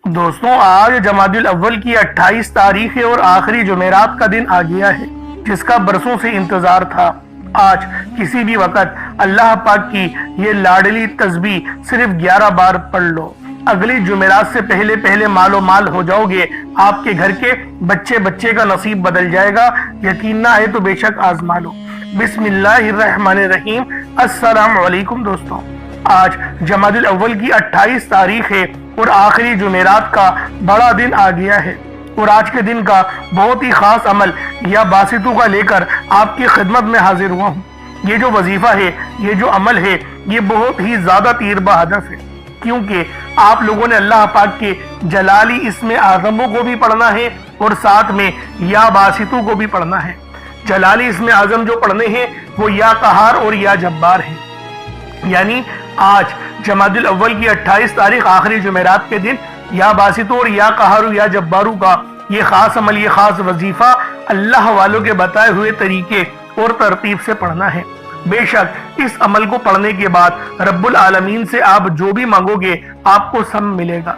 دوستوں، آج جمادی الاول کی 28 تاریخ ہے اور آخری جمعرات کا دن آ گیا ہے جس کا برسوں سے انتظار تھا۔ آج کسی بھی وقت اللہ پاک کی یہ لاڈلی تسبیح صرف 11 بار پڑھ لو، اگلی جمعرات سے پہلے پہلے مال و مال ہو جاؤ گے۔ آپ کے گھر کے بچے کا نصیب بدل جائے گا۔ یقین نہ آئے تو بے شک آزما لو۔ بسم اللہ الرحمن الرحیم۔ السلام علیکم دوستوں، آج جمادی الاول کی 28 تاریخ ہے اور آخری جمعرات کا بڑا دن آ گیا ہے، اور آج کے دن کا بہت ہی خاص عمل یا باسطوں کا لے کر آپ کی خدمت میں حاضر ہوا ہوں۔ یہ جو وظیفہ ہے، یہ جو عمل ہے، یہ بہت ہی زیادہ تیر بہدف ہے، کیونکہ آپ لوگوں نے اللہ پاک کے جلالی اسم اعظموں کو بھی پڑھنا ہے اور ساتھ میں یا باسطوں کو بھی پڑھنا ہے۔ جلالی اسم اعظم جو پڑھنے ہیں وہ یا قہار اور یا جبار ہیں، یعنی آج جمادی الاول کی 28 تاریخ آخری جمعرات کے دن یا باسطوں اور یا قہارو یا جبارو کا یہ خاص عمل، یہ خاص وظیفہ اللہ والوں کے بتائے ہوئے طریقے اور ترتیب سے پڑھنا ہے۔ بے شک اس عمل کو پڑھنے کے بعد رب العالمین سے آپ جو بھی مانگو گے آپ کو سب ملے گا۔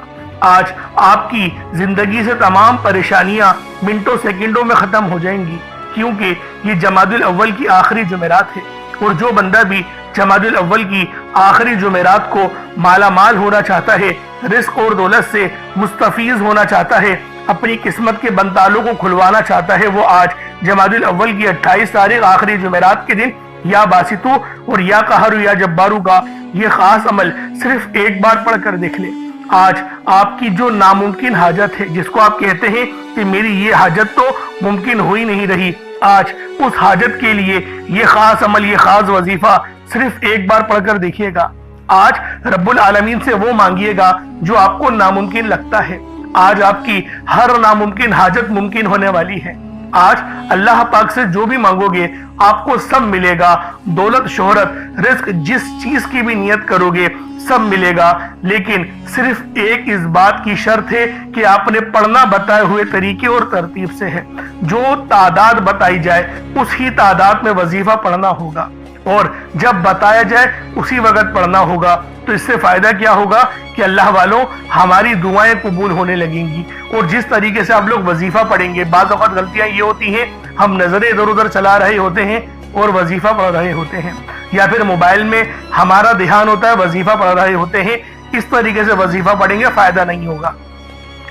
آج آپ کی زندگی سے تمام پریشانیاں منٹوں سیکنڈوں میں ختم ہو جائیں گی، کیونکہ یہ جمادی الاول کی آخری جمعرات ہے، اور جو بندہ بھی جمادی الاول کی آخری جمعرات کو مالا مال ہونا چاہتا ہے، رزق اور دولت سے مستفیض ہونا چاہتا ہے، اپنی قسمت کے بندالوں کو کھلوانا چاہتا ہے، وہ آج جمادی الاول کی 28 تاریخ آخری جمعرات کے دن یا باسطو اور یا قہرو یا جبارو کا یہ خاص عمل صرف ایک بار پڑھ کر دیکھ لے۔ آج آپ کی جو ناممکن حاجت ہے، جس کو آپ کہتے ہیں کہ میری یہ حاجت تو ممکن ہو ہی نہیں رہی، آج اس حاجت کے لیے یہ خاص عمل، یہ خاص وظیفہ صرف ایک بار پڑھ کر دیکھیے گا۔ آج رب العالمین سے وہ مانگیے گا جو آپ کو ناممکن لگتا ہے۔ آج آپ کی ہر ناممکن حاجت ممکن ہونے والی ہے۔ آج اللہ پاک سے جو بھی مانگو گے آپ کو سب ملے گا۔ دولت، شہرت، رزق، جس چیز کی بھی نیت کرو گے سب ملے گا، لیکن صرف ایک اس بات کی شرط ہے کہ آپ نے پڑھنا بتائے ہوئے طریقے اور ترتیب سے ہے۔ جو تعداد بتائی جائے اسی تعداد میں وظیفہ پڑھنا ہوگا، اور جب بتایا جائے اسی وقت پڑھنا ہوگا۔ تو اس سے فائدہ کیا ہوگا کہ اللہ والوں ہماری دعائیں قبول ہونے لگیں گی، اور جس طریقے سے آپ لوگ وظیفہ پڑھیں گے، بعض اوقات غلطیاں یہ ہوتی ہیں ہم نظریں ادھر ادھر چلا رہے ہوتے ہیں اور وظیفہ پڑھ رہے ہوتے ہیں، یا پھر موبائل میں ہمارا دھیان ہوتا ہے وظیفہ پڑھ رہے ہوتے ہیں۔ اس طریقے سے وظیفہ پڑھیں گے فائدہ نہیں ہوگا۔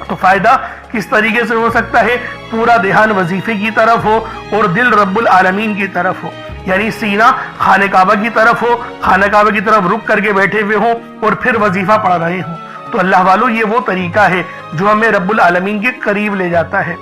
تو فائدہ کس طریقے سے ہو سکتا ہے؟ پورا دھیان وظیفے کی طرف ہو اور دل رب العالمین کی طرف ہو، یعنی سینہ خانہ کعبہ کی طرف ہو، خانہ کعبہ کی طرف رک کر کے بیٹھے ہوئے ہوں اور پھر وظیفہ پڑھ رہے ہوں۔ تو اللہ والوں یہ وہ طریقہ ہے جو ہمیں رب العالمین کے قریب لے جاتا ہے۔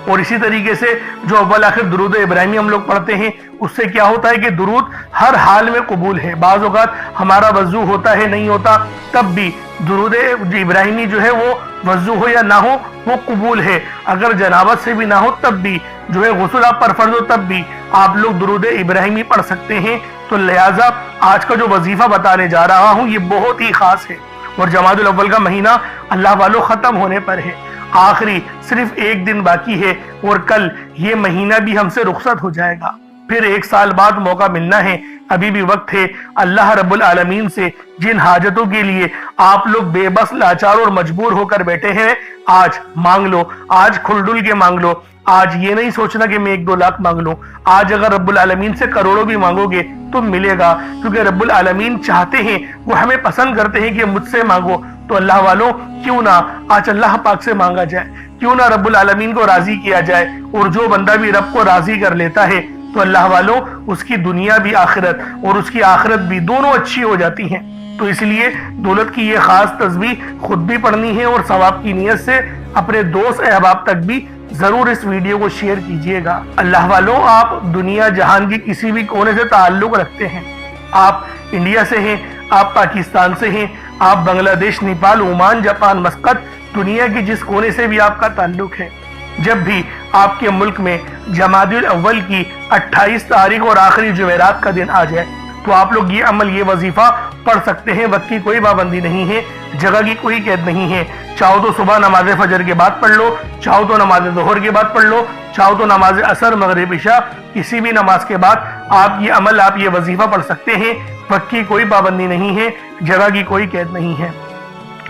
اور اسی طریقے سے جو اول آخر درود ابراہیمی ہم لوگ پڑھتے ہیں، اس سے کیا ہوتا ہے کہ درود ہر حال میں قبول ہے۔ بعض اوقات ہمارا وضو ہوتا ہے، نہیں ہوتا، تب بھی درود ابراہیمی جو ہے وہ وضو ہو یا نہ ہو وہ قبول ہے۔ اگر جنابت سے بھی نہ ہو تب بھی جو ہے غسل آپ پر فرض ہو تب بھی آپ لوگ درود ابراہیمی پڑھ سکتے ہیں۔ تو لہٰذا آج کا جو وظیفہ بتانے جا رہا ہوں یہ بہت ہی خاص ہے، اور جمادی الاول کا مہینہ اللہ والوں ختم ہونے پر ہے۔ آخری صرف ایک دن باقی ہے، اور کل یہ مہینہ بھی ہم سے رخصت ہو جائے گا۔ پھر ایک سال بعد موقع ملنا ہے، ابھی بھی وقت ہے۔ اللہ رب العالمین سے جن حاجتوں کے لیے آپ لوگ بے بس، لاچار اور مجبور ہو کر بیٹھے ہیں، آج مانگ لو، آج کھل ڈل کے مانگ لو۔ آج یہ نہیں سوچنا کہ میں 1-2 لاکھ مانگ لوں، آج اگر رب العالمین سے کروڑوں بھی مانگو گے تو ملے گا، کیونکہ رب العالمین چاہتے ہیں، وہ ہمیں پسند کرتے ہیں کہ مجھ سے مانگو۔ تو اللہ والوں کیوں نہ آج اللہ پاک سے مانگا جائے، کیوں نہ رب العالمین کو راضی کیا جائے، اور جو بندہ بھی رب کو راضی کر لیتا ہے تو اللہ والوں اس کی دنیا بھی آخرت اور اس کی آخرت بھی دونوں اچھی ہو جاتی ہیں۔ تو اس لیے دولت کی یہ خاص تسبیح خود بھی پڑھنی ہے، اور ثواب کی نیت سے اپنے دوست احباب تک بھی ضرور اس ویڈیو کو شیئر کیجئے گا۔ اللہ والوں آپ دنیا جہان کی کسی بھی کونے سے تعلق رکھتے ہیں، آپ انڈیا سے ہیں، آپ پاکستان سے ہیں، آپ بنگلہ دیش، نیپال، عمان، جاپان، مسقط، دنیا کی جس کونے سے بھی آپ کا تعلق ہے، جب بھی آپ کے ملک میں جمادی الاول کی 28 تاریخ اور آخری جمعرات کا دن آ جائے تو آپ لوگ یہ عمل، یہ وظیفہ پڑھ سکتے ہیں۔ وقت کی کوئی پابندی نہیں ہے، جگہ کی کوئی قید نہیں ہے۔ چاہو تو صبح نماز فجر کے بعد پڑھ لو، چاہو تو نماز ظہر کے بعد پڑھ لو، چاہو تو نماز عصر، مغرب، عشاء، کسی بھی نماز کے بعد آپ یہ عمل، آپ یہ وظیفہ پڑھ سکتے ہیں۔ وقت کی کوئی پابندی نہیں ہے، جگہ کی کوئی قید نہیں ہے۔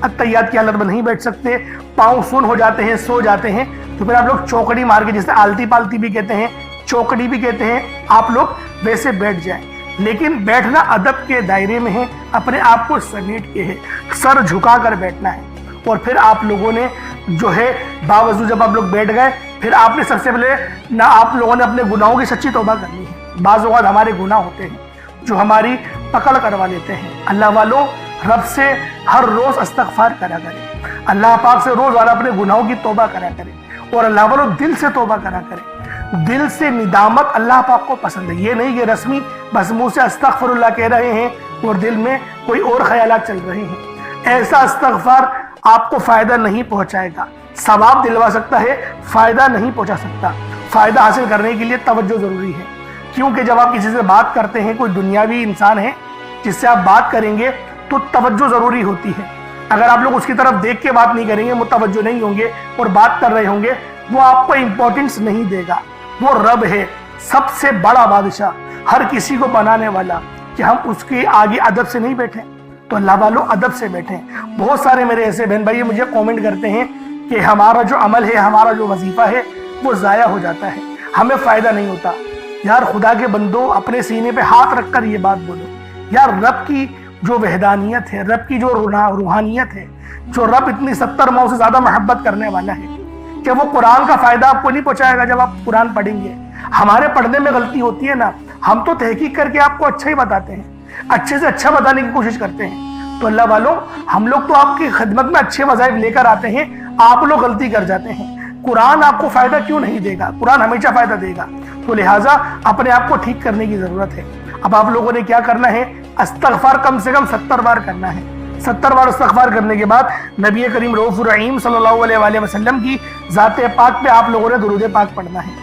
التحیات کی حالت میں نہیں بیٹھ سکتے، پاؤں سن ہو جاتے ہیں، سو جاتے ہیں، تو پھر آپ لوگ چوکڑی مار کے، جسے آلتی پالتی بھی کہتے ہیں، چوکڑی بھی کہتے ہیں، آپ لوگ ویسے بیٹھ جائیں۔ لیکن بیٹھنا ادب کے دائرے میں ہے، اپنے آپ کو سمیٹ کے ہے، سر جھکا کر بیٹھنا ہے۔ اور پھر آپ لوگوں نے جو ہے باوضو جب آپ لوگ بیٹھ گئے، پھر آپ نے سب سے پہلے نہ آپ لوگوں نے اپنے گناہوں کی سچی توبہ کرنی ہے۔ بعض اوقات ہمارے گناہ ہوتے ہیں جو ہماری پکڑ کروا لیتے ہیں۔ اللہ والوں، رب سے ہر روز استغفار کرا کریں، اللہ پاک سے روزانہ اپنے گناہوں کی توبہ کرا کریں، اور اللہ والوں دل سے توبہ کرا کریں۔ دل سے ندامت اللہ پاک کو پسند ہے، یہ نہیں کہ رسمی بس منہ سے استغفر اللہ کہہ رہے ہیں اور دل میں کوئی اور خیالات چل رہے ہیں۔ ایسا استغفار آپ کو فائدہ نہیں پہنچائے گا، ثواب دلوا سکتا ہے، فائدہ نہیں پہنچا سکتا۔ فائدہ حاصل کرنے کے لیے توجہ ضروری ہے، کیونکہ جب آپ کسی سے بات کرتے ہیں، کوئی دنیاوی انسان ہے جس سے آپ بات کریں گے تو توجہ ضروری ہوتی ہے۔ اگر آپ لوگ اس کی طرف دیکھ کے بات نہیں کریں گے، متوجہ نہیں ہوں گے اور بات کر رہے ہوں گے، وہ آپ کو امپورٹنس نہیں دے گا۔ وہ رب ہے، سب سے بڑا بادشاہ، ہر کسی کو بنانے والا، کہ ہم اس کے آگے ادب سے نہیں بیٹھیں۔ تو اللہ والوں ادب سے بیٹھیں۔ بہت سارے میرے ایسے بہن بھائی مجھے کومنٹ کرتے ہیں کہ ہمارا جو عمل ہے، ہمارا جو وظیفہ ہے، وہ ضائع ہو جاتا ہے، ہمیں فائدہ نہیں ہوتا۔ یار خدا کے بندو، اپنے سینے پہ ہاتھ رکھ کر یہ بات بولو، یار رب کی جو وحدانیت ہے، رب کی جو روحانیت ہے، جو رب اتنی 70 ماؤں سے زیادہ محبت کرنے والا ہے، کہ وہ قرآن کا فائدہ آپ کو نہیں پہنچائے گا جب آپ قرآن پڑھیں گے۔ ہمارے پڑھنے میں غلطی ہوتی ہے نا، ہم تو تحقیق کر کے آپ کو اچھا ہی بتاتے ہیں، اچھے سے اچھا بتانے کی کوشش کرتے ہیں۔ تو اللہ والوں، ہم لوگ تو آپ کی خدمت میں اچھے وظائف لے کر آتے ہیں، آپ لوگ غلطی کر جاتے ہیں۔ قرآن آپ کو فائدہ کیوں نہیں دے گا؟ قرآن ہمیشہ فائدہ دے گا۔ تو لہٰذا اپنے آپ کو ٹھیک کرنے کی ضرورت ہے۔ اب آپ لوگوں نے کیا کرنا ہے؟ استغفار کم سے کم 70 بار کرنا ہے۔ 70 بار استغفار کرنے کے بعد نبی کریم رؤوف الرحیم صلی اللہ علیہ وآلہ وسلم کی ذات پاک پہ آپ لوگوں نے درود پاک پڑھنا ہے۔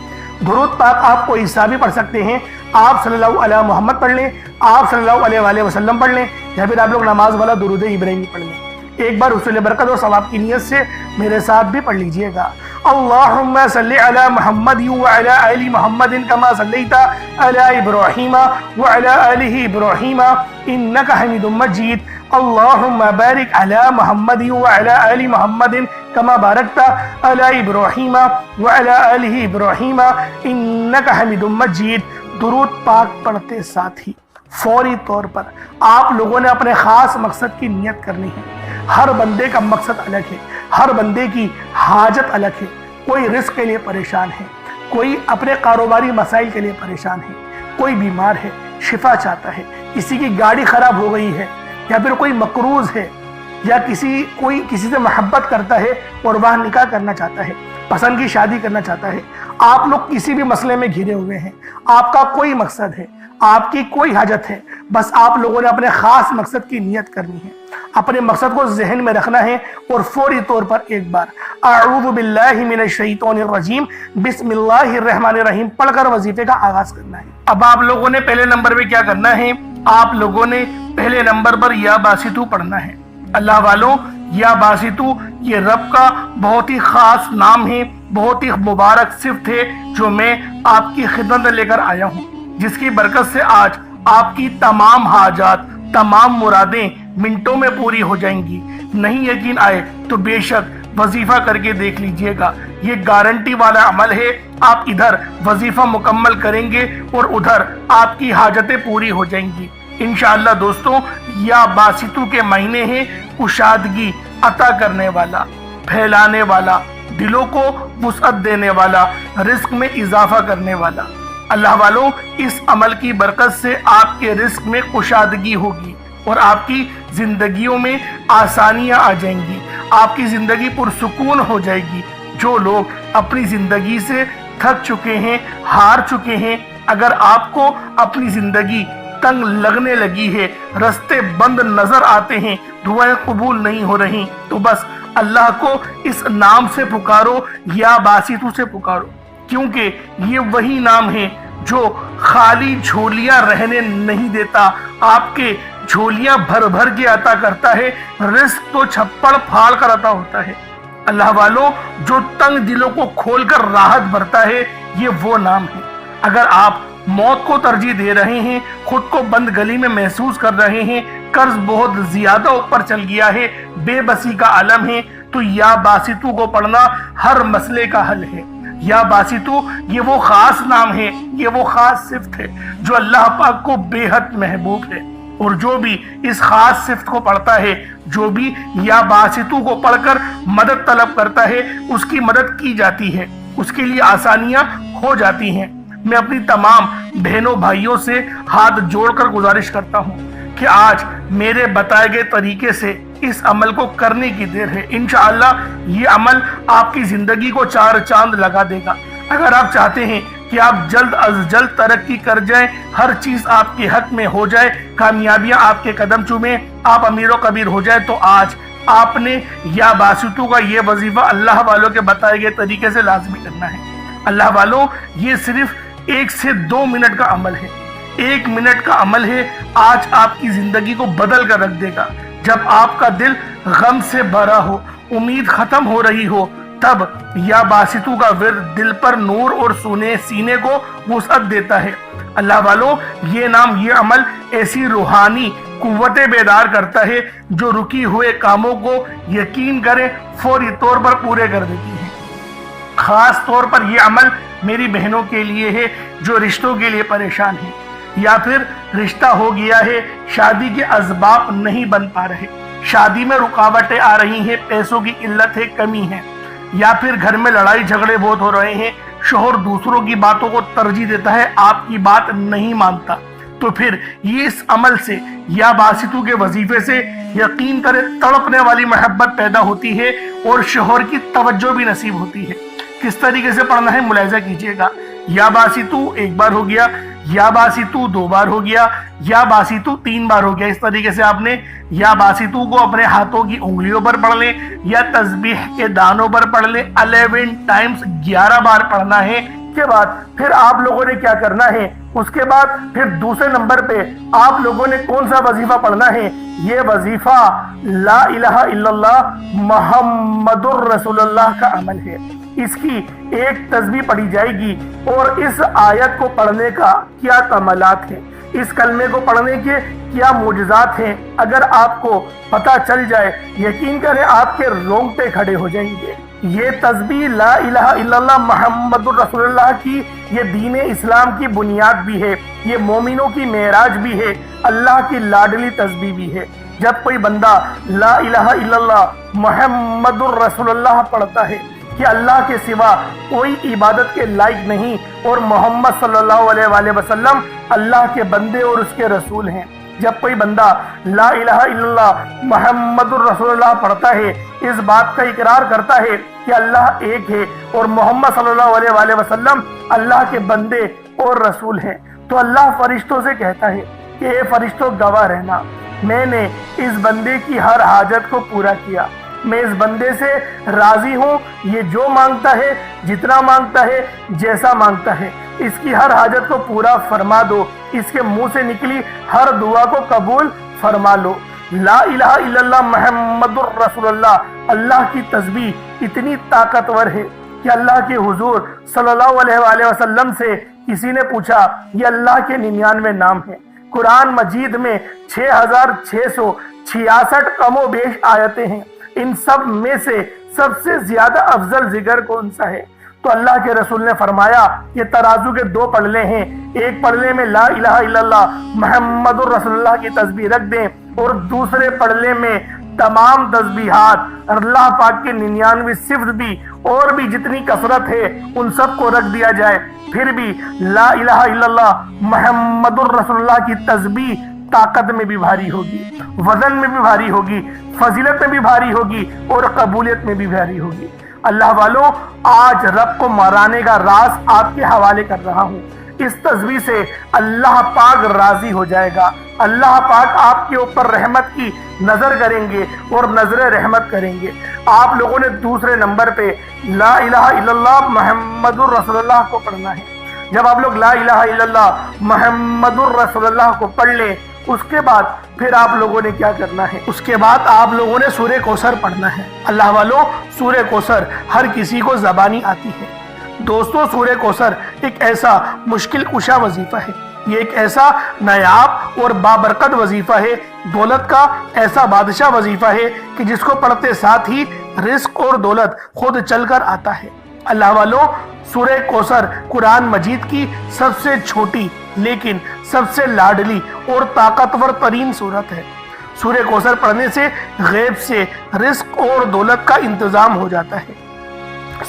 درود پاک آپ کو عیسیٰ بھی پڑھ سکتے ہیں، آپ صلی اللہ علیہ محمد پڑھ لیں، آپ صلی اللہ علیہ وآلہ وسلم پڑھ لیں، یا پھر آپ لوگ نماز والا درود ابراہیمی پڑھ لیں۔ ایک بار حصول برکت اور ثواب کی نیت سے میرے ساتھ بھی پڑھ لیجئے گا۔ اللہم صلی علی محمد وعلی آل محمد کما صلیت علی ابراہیم وعلی آل ابراہیم انک حمید مجید۔ اللہم بارک علی محمد وعلی آل محمد کما بارکت علی ابراہیم وعلی آل ابراہیم انک حمید مجید۔ درود پاک پڑھتے ساتھ ہی فوری طور پر آپ لوگوں نے اپنے خاص مقصد کی نیت کرنی ہے۔ ہر بندے کا مقصد الگ ہے، ہر بندے کی حاجت الگ ہے۔ کوئی رزق کے لیے پریشان ہے، کوئی اپنے کاروباری مسائل کے لیے پریشان ہے، کوئی بیمار ہے، شفا چاہتا ہے، کسی کی گاڑی خراب ہو گئی ہے، یا پھر کوئی مقروض ہے، یا کوئی کسی سے محبت کرتا ہے اور وہاں نکاح کرنا چاہتا ہے، پسند کی شادی کرنا چاہتا ہے۔ آپ لوگ کسی بھی مسئلے میں گھرے ہوئے ہیں، آپ کا کوئی مقصد ہے، آپ کی کوئی حاجت ہے، بس آپ لوگوں نے اپنے خاص مقصد کی نیت کرنی ہے، اپنے مقصد کو ذہن میں رکھنا ہے، اور فوری طور پر ایک بار اعوذ باللہ من الشیطان الرجیم بسم اللہ الرحمن الرحیم پڑھ کر وظیفے کا آغاز کرنا ہے۔ اب آپ لوگوں نے پہلے نمبر پہ کیا کرنا ہے؟ آپ لوگوں نے پہلے نمبر پر یا باسطو پڑھنا ہے۔ اللہ والوں، یا باسطو یہ رب کا بہت ہی خاص نام ہے، بہت ہی مبارک صفت ہے، جو میں آپ کی خدمت میں لے کر آیا ہوں، جس کی برکت سے آج آپ کی تمام حاجات، تمام مرادیں منٹوں میں پوری ہو جائیں گی۔ نہیں یقین آئے تو بے شک وظیفہ کر کے دیکھ لیجئے گا، یہ گارنٹی والا عمل ہے۔ آپ ادھر وظیفہ مکمل کریں گے اور ادھر آپ کی حاجتیں پوری ہو جائیں گی انشاءاللہ۔ دوستوں، یا باسطو کے مہینے ہیں، کشادگی عطا کرنے والا، پھیلانے والا، دلوں کو وسعت دینے والا، رزق میں اضافہ کرنے والا۔ اللہ والوں، اس عمل کی برکت سے آپ کے رزق میں کشادگی ہوگی اور آپ کی زندگیوں میں آسانیاں آ جائیں گی، آپ کی زندگی پرسکون ہو جائے گی۔ جو لوگ اپنی زندگی سے تھک چکے ہیں، ہار چکے ہیں، اگر آپ کو اپنی زندگی تنگ لگنے لگی ہے، رستے بند نظر آتے ہیں، دعائیں قبول نہیں ہو رہی، تو بس اللہ کو اس نام سے پکارو، یا باسطو سے پکارو، کیونکہ یہ وہی نام ہے جو خالی جھولیاں رہنے نہیں دیتا، آپ کے جھولیاں بھر بھر کے عطا کرتا ہے، رزق تو چھپڑ پھاڑ کر عطا ہوتا ہے۔ اللہ والوں، جو تنگ دلوں کو کھول کر راحت بھرتا ہے، یہ وہ نام ہے۔ اگر آپ موت کو ترجیح دے رہے ہیں، خود کو بند گلی میں محسوس کر رہے ہیں، قرض بہت زیادہ اوپر چل گیا ہے، بے بسی کا عالم ہے، تو یا باسطو کو پڑھنا ہر مسئلے کا حل ہے۔ یا باسطو یہ وہ خاص نام ہے، یہ وہ خاص صفت ہے جو اللہ پاک کو بے حد محبوب ہے، اور جو بھی اس خاص صفت کو پڑھتا ہے، جو بھی یا باسطو کو پڑھ کر مدد طلب کرتا ہے، اس کی مدد کی جاتی ہے، اس کے لیے آسانیاں ہو جاتی ہیں۔ میں اپنی تمام بہنوں بھائیوں سے ہاتھ جوڑ کر گزارش کرتا ہوں کہ آج میرے بتائے گئے طریقے سے اس عمل کو کرنے کی دیر ہے۔ انشاءاللہ یہ عمل آپ کی زندگی کو چار چاند لگا دے گا۔ اگر آپ چاہتے ہیں کہ آپ جلد از جلد ترقی کر جائیں، ہر چیز آپ کے حق میں ہو جائے، کامیابیاں آپ کے قدم چومیں، آپ امیر و کبیر ہو جائے، تو آج آپ نے یا باسطو کا یہ وظیفہ اللہ والوں کے بتائے گئے طریقے سے لازمی کرنا ہے۔ اللہ والوں، یہ صرف 1 سے 2 منٹ کا عمل ہے، 1 منٹ کا عمل ہے، آج آپ کی زندگی کو بدل کر رکھ دے گا۔ جب آپ کا دل غم سے بھرا ہو، امید ختم ہو رہی ہو، تب یا باسطو کا ورد دل پر نور اور سینے کو وسعت دیتا ہے۔ اللہ والوں، یہ نام، یہ عمل ایسی روحانی قوتیں بیدار کرتا ہے جو رکی ہوئے کاموں کو یقین کرے فوری طور پر پورے کر دیتی ہے۔ خاص طور پر یہ عمل میری بہنوں کے لیے ہے جو رشتوں کے لیے پریشان ہیں، یا پھر رشتہ ہو گیا ہے، شادی کے اسباب نہیں بن پا رہے، شادی میں رکاوٹیں آ رہی ہیں، پیسوں کی قلت ہے، کمی ہے، یا پھر گھر میں لڑائی جھگڑے بہت ہو رہے ہیں، شوہر دوسروں کی باتوں کو ترجیح دیتا ہے، آپ کی بات نہیں مانتا، تو پھر یہ اس عمل سے یا باسطو کے وظیفے سے یقین کرے تڑپنے والی محبت پیدا ہوتی ہے اور شوہر کی توجہ بھی نصیب ہوتی ہے۔ کس طریقے سے پڑھنا ہے ملاحظہ کیجئے گا۔ یا باسطو 1 بار ہو گیا، یا باسطو 2 بار ہو گیا، یا باسطو 3 بار ہو گیا۔ اس طریقے سے آپ نے یا باسطو کو اپنے ہاتھوں کی انگلیوں پر پڑھ لیں، یا تسبیح کے دانوں پر پڑھ لیں، 11 ٹائمز 11 بار پڑھنا ہے۔ کے بعد پھر آپ لوگوں نے کیا کرنا ہے، اس کے بعد پھر دوسرے نمبر پہ آپ لوگوں نے کون سا وظیفہ پڑھنا ہے؟ یہ وظیفہ لا الہ الا اللہ محمد الرسول اللہ کا عمل ہے۔ اس کی ایک تسبیح پڑھی جائے گی، اور اس آیت کو پڑھنے کا کیا کمالات ہیں، اس کلمے کو پڑھنے کے کیا معجزات ہیں، اگر آپ کو پتہ چل جائے، یقین کریں آپ کے رونگٹے کھڑے ہو جائیں گے۔ یہ تسبیح لا الہ الا اللہ محمد الرسول اللہ کی یہ دین اسلام کی بنیاد بھی ہے، یہ مومنوں کی معراج بھی ہے، اللہ کی لاڈلی تسبیح بھی ہے۔ جب کوئی بندہ لا الہ الا اللہ محمد الرسول اللہ پڑھتا ہے کہ اللہ کے سوا کوئی عبادت کے لائق نہیں، اور محمد صلی اللہ علیہ وآلہ وسلم اللہ کے بندے اور اس کے رسول ہیں، جب کوئی بندہ لا الہ الا اللہ محمد الرسول اللہ پڑھتا ہے، اس بات کا اقرار کرتا ہے کہ اللہ ایک ہے اور محمد صلی اللہ علیہ وآلہ وسلم اللہ کے بندے اور رسول ہیں، تو اللہ فرشتوں سے کہتا ہے کہ اے فرشتوں گواہ رہنا، میں نے اس بندے کی ہر حاجت کو پورا کیا، میں اس بندے سے راضی ہوں، یہ جو مانگتا ہے، جتنا مانگتا ہے، جیسا مانگتا ہے، اس کی ہر حاجت کو پورا فرما دو، اس کے منہ سے نکلی ہر دعا کو قبول فرما لو۔ لا الہ الا اللہ محمد الرسول اللہ، اللہ کی تسبیح اتنی طاقتور ہے کہ اللہ کے حضور صلی اللہ علیہ وآلہ وسلم سے کسی نے پوچھا، یہ اللہ کے 99 نام ہیں، قرآن مجید میں 6666 کم و بیش آیتیں ہیں، ان سب میں سے سب سے زیادہ افضل ذکر کون سا ہے؟ تو اللہ کے رسول نے فرمایا یہ ترازو کے 2 پلڑے ہیں، ایک پلڑے میں لا الہ الا اللہ محمد الرسول اللہ کی تسبیح رکھ دیں، اور دوسرے پلڑے میں تمام تسبیحات اللہ پاک کے 99 صفت بھی اور بھی جتنی کثرت ہے ان سب کو رکھ دیا جائے، پھر بھی لا الہ الا اللہ محمد الرسول اللہ کی تسبیح طاقت میں بھی بھاری ہوگی، وزن میں بھی بھاری ہوگی، فضیلت میں بھی بھاری ہوگی، اور قبولیت میں بھی بھاری ہوگی۔ اللہ والوں، آج رب کو مرانے کا راز آپ کے حوالے کر رہا ہوں، اس تسبیح سے اللہ پاک راضی ہو جائے گا، اللہ پاک آپ کے اوپر رحمت کی نظر کریں گے اور نظر رحمت کریں گے۔ آپ لوگوں نے دوسرے نمبر پہ لا الہ الا اللہ محمد الرسول اللہ کو پڑھنا ہے۔ جب آپ لوگ لا الہ الا اللہ محمد الرسول اللہ کو پڑھ لیں، اس کے بعد پھر آپ لوگوں نے کیا کرنا ہے؟ اس کے بعد آپ لوگوں نے سورہ کوثر پڑھنا ہے۔ اللہ والوں، سورہ کوثر ہر کسی کو زبانی آتی ہے۔ دوستو، سورہ کوثر ایک ایسا مشکل کشا وظیفہ ہے یہ ایک ایسا نایاب اور بابرکت وظیفہ ہے، دولت کا ایسا بادشاہ وظیفہ ہے کہ جس کو پڑھتے ساتھ ہی رزق اور دولت خود چل کر آتا ہے۔ اللہ والوں، سورہ کوثر قرآن مجید کی سب سے چھوٹی لیکن سب سے لاڈلی اور طاقتور ترین سورت ہے۔ سورہ کوثر پڑھنے سے غیب سے رزق اور دولت کا انتظام ہو جاتا ہے۔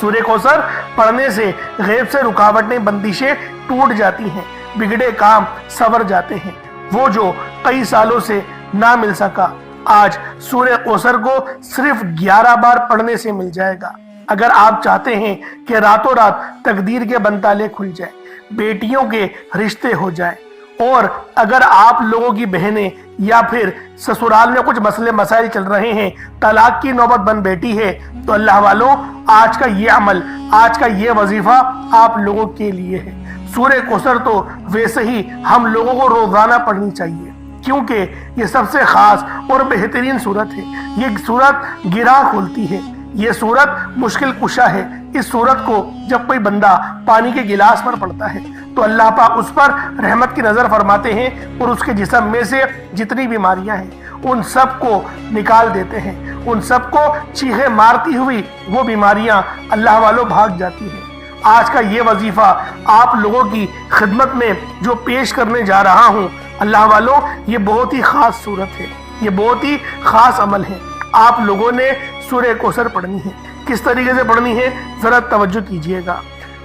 سورہ کوثر پڑھنے سے غیب سے رکاوٹیں، بندشیں ٹوٹ جاتی ہیں، بگڑے کام سنور جاتے ہیں۔ وہ جو کئی سالوں سے نہ مل سکا، آج سورہ کوثر کو صرف 11 بار پڑھنے سے مل جائے گا۔ اگر آپ چاہتے ہیں کہ راتوں رات تقدیر کے بنتالے کھل جائیں، بیٹیوں کے رشتے ہو جائیں، اور اگر آپ لوگوں کی بہنیں یا پھر سسرال میں کچھ مسئلے مسائل چل رہے ہیں، طلاق کی نوبت بن بیٹھی ہے، تو اللہ والوں، آج کا یہ عمل، آج کا یہ وظیفہ آپ لوگوں کے لیے ہے۔ سورہ کوثر تو ویسے ہی ہم لوگوں کو روزانہ پڑھنی چاہیے، کیونکہ یہ سب سے خاص اور بہترین سورت ہے۔ یہ سورت گراں کھولتی ہے، یہ سورت مشکل کشا ہے۔ اس سورت کو جب کوئی بندہ پانی کے گلاس پر پڑھتا ہے تو اللہ پاک اس پر رحمت کی نظر فرماتے ہیں اور اس کے جسم میں سے جتنی بیماریاں ہیں ان سب کو نکال دیتے ہیں، ان سب کو چیخیں مارتی ہوئی وہ بیماریاں اللہ والوں بھاگ جاتی ہیں۔ آج کا یہ وظیفہ آپ لوگوں کی خدمت میں جو پیش کرنے جا رہا ہوں، اللہ والوں، یہ بہت ہی خاص صورت ہے، یہ بہت ہی خاص عمل ہے۔ آپ لوگوں نے سورہ کوثر پڑھنی ہے۔ کس طریقے سے پڑھنی ہے ذرا توجہ کیجئے گا۔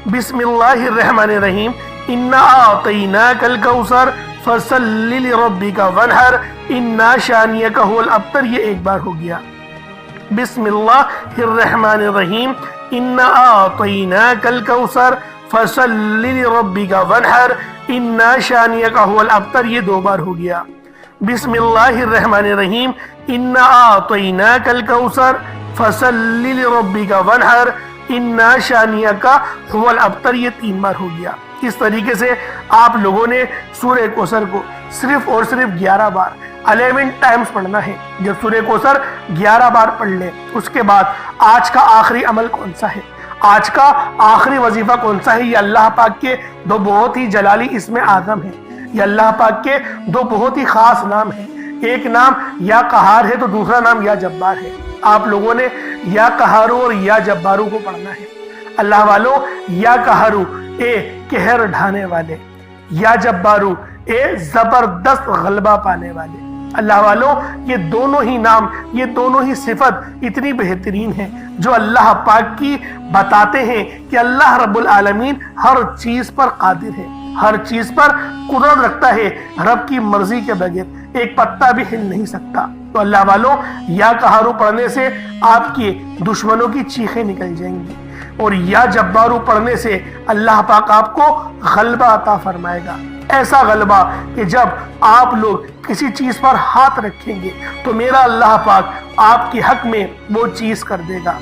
بسم اللہ الرحمن الرحیم، انا اعطیناک الکوثر فصل لربک وانحر انا شانیک هو الابتر۔ یہ ایک بار ہو گیا۔ بسم اللہ الرحمن الرحیم، انا اعطیناک الکوثر فصل لربک وانحر انا شانیک هو الابتر۔ یہ دو بار ہو گیا۔ بسم اللہ الرحمن الرحیم، انا اعطیناک الکوثر فصل لربک وانحر انا شانیک هو الابتر۔ یہ تین بار ہو گیا۔ اس طریقے سے آپ لوگوں نے سورہ کوثر کو صرف اور صرف 11 بار 11 ٹائمز پڑھنا ہے۔ جب سورہ کوثر 11 بار پڑھ لیں، اس کے بعد آج کا آخری عمل کون سا ہے، آج کا آخری وظیفہ کون سا ہے؟ یہ اللہ پاک کے دو بہت ہی جلالی اسم اعظم ہیں، یہ اللہ پاک کے دو بہت ہی خاص نام ہیں۔ ایک نام یا قہار ہے تو دوسرا نام یا جبار ہے۔ آپ لوگوں نے یا قہارو اور یا جبارو کو پڑھنا ہے۔ اللہ والوں، یا قہارو اے قہر ڈھانے والے، یا جبارو اے زبردست غلبہ پانے والے۔ اللہ والوں، یہ دونوں ہی نام، یہ دونوں ہی صفت اتنی بہترین ہیں جو اللہ پاک کی بتاتے ہیں کہ اللہ رب العالمین ہر چیز پر قادر ہے، ہر چیز پر قدرت رکھتا ہے، رب کی مرضی کے بغیر ایک پتا بھی ہل نہیں سکتا۔ تو اللہ والوں، یا قہارو پڑھنے سے آپ کے دشمنوں کی چیخیں نکل جائیں گی، اور یا جبارو پڑھنے سے اللہ پاک آپ کو غلبہ عطا فرمائے گا، ایسا غلبہ کہ جب آپ لوگ کسی چیز پر ہاتھ رکھیں گے تو میرا اللہ پاک آپ کے حق میں وہ چیز کر دے گا۔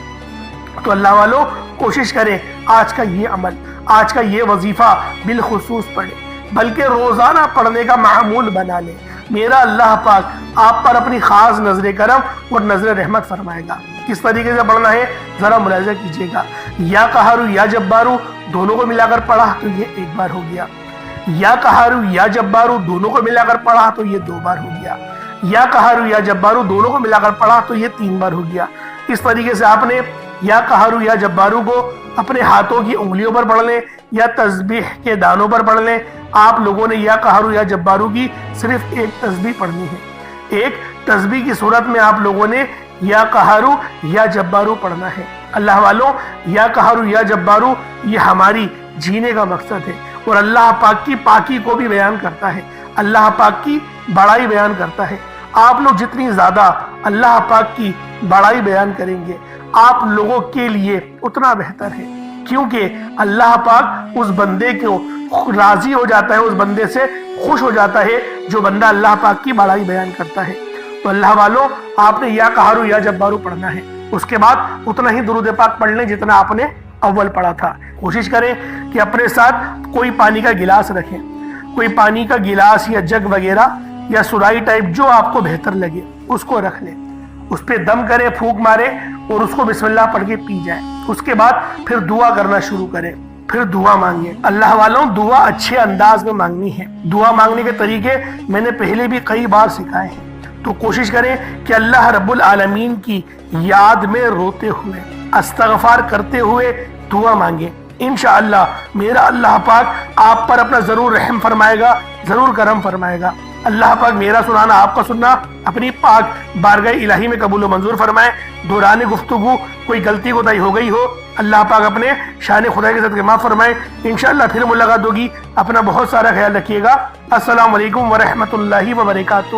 تو اللہ والوں، کوشش کریں آج کا یہ عمل، آج کا یہ وظیفہ بالخصوص پڑھیں، بلکہ روزانہ پڑھنے کا معمول بنا لیں۔ میرا اللہ پاک آپ پر اپنی خاص نظر کرم اور نظر رحمت فرمائے گا۔ کس طریقے سے پڑھنا ہے ذرا ملاحظہ کیجیے گا۔ یا قہارو یا جبارو دونوں کو ملا کر پڑھا تو یہ ایک بار ہو گیا۔ یا قہارو یا جبارو دونوں کو ملا کر پڑھا تو یہ دو بار ہو گیا۔ یا قہارو یا جبارو دونوں کو ملا کر پڑھا تو یہ تین بار ہو گیا۔ اس طریقے سے آپ نے یا قہارو یا جبارو کو اپنے ہاتھوں کی انگلیوں پر پڑھ لیں یا تسبیح کے دانوں پر پڑھ لیں۔ آپ لوگوں نے یا قہارو یا جبارو کی صرف ایک تسبیح پڑھنی ہے۔ ایک تسبیح کی صورت میں آپ لوگوں نے یا قہارو یا جبارو پڑھنا ہے۔ اللہ والوں، یا قہارو یا جبارو یہ ہماری جینے کا مقصد ہے اور اللہ پاک کی پاکی کو بھی بیان کرتا ہے، اللہ پاک کی بڑائی بیان کرتا ہے۔ آپ لوگ جتنی زیادہ اللہ پاک کی بڑائی بیان کریں گے آپ لوگوں کے لیے اتنا بہتر ہے، کیونکہ اللہ پاک اس بندے کو راضی ہو جاتا ہے، اس بندے سے خوش ہو جاتا ہے جو بندہ اللہ پاک کی بڑائی بیان کرتا ہے۔ تو اللہ والوں، آپ نے یا قہارو یا جبارو پڑھنا ہے، اس کے بعد اتنا ہی درود پاک پڑھ لیں جتنا آپ نے اول پڑھا تھا۔ کوشش کریں کہ اپنے ساتھ کوئی پانی کا گلاس رکھیں، کوئی پانی کا گلاس یا جگ وغیرہ یا سرائی ٹائپ جو آپ کو بہتر لگے اس کو رکھ لیں، اس پہ دم کریں، پھونک مارے اور اس کو بسم اللہ پڑھ کے پی جائیں۔ اس کے بعد پھر دعا کرنا شروع کریں۔ پھر دعا مانگیں۔ اللہ والوں، دعا اچھے انداز میں مانگنی ہے۔ دعا مانگنے کے طریقے میں نے پہلے بھی کئی بار سکھائے ہیں، تو کوشش کریں کہ اللہ رب العالمین کی یاد میں روتے ہوئے، استغفار کرتے ہوئے دعا مانگیں۔ انشاءاللہ میرا اللہ پاک آپ پر اپنا ضرور رحم فرمائے گا، ضرور کرم فرمائے گا۔ اللہ پاک میرا سنانا، آپ کا سننا اپنی پاک بارگاہ الہی میں قبول و منظور فرمائے۔ دوران گفتگو کوئی غلطی کوتاہی ہو گئی ہو، اللہ پاک اپنے شان خدا کے صدقے معاف فرمائے۔ انشاءاللہ پھر ملاقات ہوگی۔ اپنا بہت سارا خیال رکھیے گا۔ السلام علیکم ورحمۃ اللہ وبرکاتہ۔